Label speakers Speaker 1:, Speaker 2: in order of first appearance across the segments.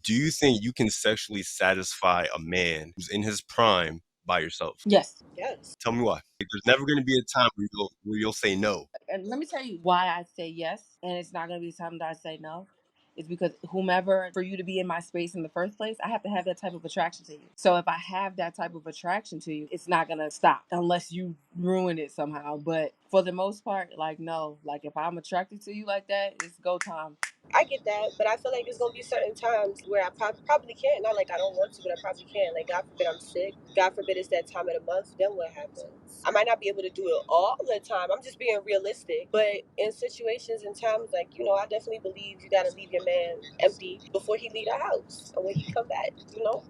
Speaker 1: Do you think you can sexually satisfy a man who's in his prime by yourself?
Speaker 2: Yes.
Speaker 3: Yes.
Speaker 1: Tell me why. Like, there's never going to be a time where you'll say no.
Speaker 2: And let me tell you why I say yes, and it's not going to be time that I say no. It's because whomever, for you to be in my space in the first place, I have to have that type of attraction to you. So if I have that type of attraction to you, it's not going to stop unless you ruin it somehow. But for the most part, like, no, like if I'm attracted to you like that, it's go time.
Speaker 3: I get that, but I feel like there's gonna be certain times where I probably can't. Not like I don't want to, but I probably can't. Like God forbid I'm sick. God forbid it's that time of the month. Then what happens? I might not be able to do it all the time. I'm just being realistic. But in situations and times, like I definitely believe you gotta leave your man empty before he leave the house and when he come back.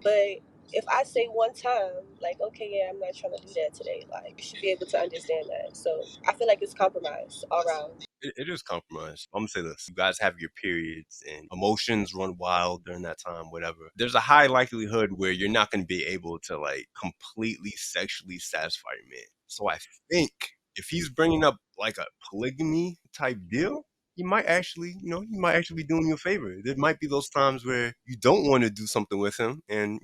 Speaker 3: But if I say one time, like, okay, yeah, I'm not trying to do that today, like, you should be able to understand that. So I feel like it's compromise all around.
Speaker 1: It is compromise. I'm gonna say this: you guys have your periods and emotions run wild during that time. Whatever. There's a high likelihood where you're not gonna be able to like completely sexually satisfy your man. So I think if he's bringing up like a polygamy type deal, you might actually be doing you a favor. There might be those times where you don't want to do something with him, and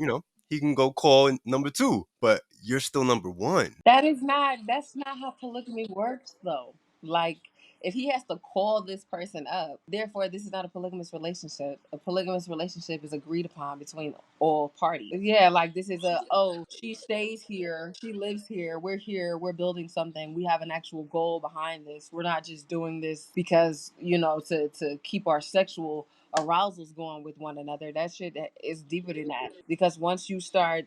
Speaker 1: he can go call number two, but you're still number one.
Speaker 2: That's not how polygamy works though. Like if he has to call this person up, therefore this is not a polygamous relationship. A polygamous relationship is agreed upon between all parties. Yeah, like this is she stays here, she lives here, we're building something. We have an actual goal behind this. We're not just doing this because, to keep our sexual arousals going with one another. That shit is deeper than that. Because once you start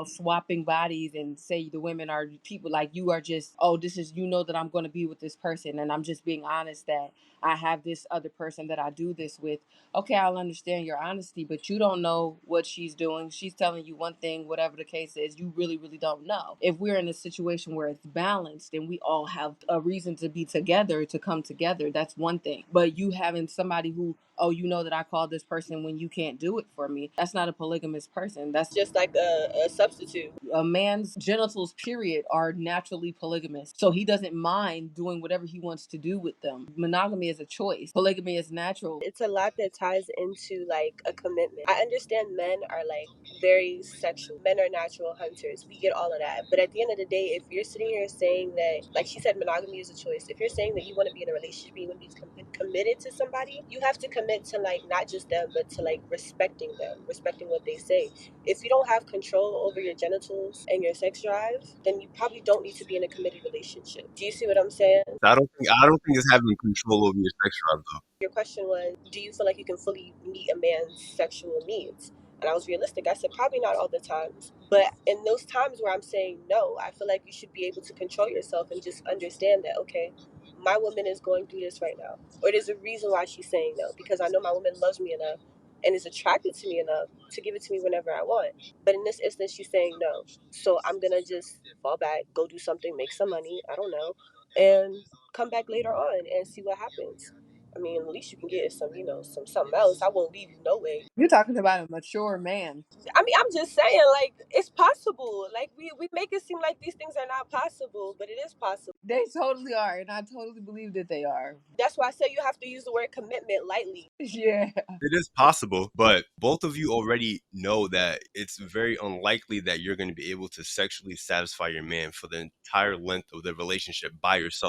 Speaker 2: swapping bodies and say the women are people like you are just, this is, that I'm going to be with this person and I'm just being honest that I have this other person that I do this with. Okay, I'll understand your honesty, but you don't know what she's doing. She's telling you one thing, whatever the case is, you really, really don't know. If we're in a situation where it's balanced and we all have a reason to be together, to come together, that's one thing. But you having somebody who, that I called this person when you can't do it for me, that's not a polygamous person. That's
Speaker 3: Just like a substitute.
Speaker 2: a man's genitals, period, are naturally polygamous. So he doesn't mind doing whatever he wants to do with them. Monogamy is a choice. Polygamy is natural.
Speaker 3: It's a lot that ties into like a commitment. I understand men are like very sexual. Men are natural hunters. We get all of that. But at the end of the day, if you're sitting here saying that, like she said, monogamy is a choice. If you're saying that you want to be in a relationship, you want to be committed to somebody, you have to commit to like not just them, but to like respecting them, respecting what they say. If you don't have control over your genitals and your sex drive, then you probably don't need to be in a committed relationship. Do you see what I'm saying?
Speaker 1: I don't think it's having control over your sex drive though.
Speaker 3: Your question was, do you feel like you can fully meet a man's sexual needs? And I was realistic. I said, probably not all the times. But in those times where I'm saying no, I feel like you should be able to control yourself and just understand that, okay, my woman is going through this right now. Or there's a reason why she's saying no. Because I know my woman loves me enough and is attracted to me enough to give it to me whenever I want. But in this instance, she's saying no. So I'm going to just fall back, go do something, make some money, I don't know, and come back later on and see what happens. I mean, at least you can get some, some something else. I won't leave you no way.
Speaker 2: You're talking about a mature man.
Speaker 3: I mean, I'm just saying, like, it's possible. Like, we make it seem like these things are not possible, but it is possible.
Speaker 2: They totally are, and I totally believe that they are.
Speaker 3: That's why I say you have to use the word commitment lightly.
Speaker 2: Yeah.
Speaker 1: It is possible, but both of you already know that it's very unlikely that you're going to be able to sexually satisfy your man for the entire length of the relationship by yourself.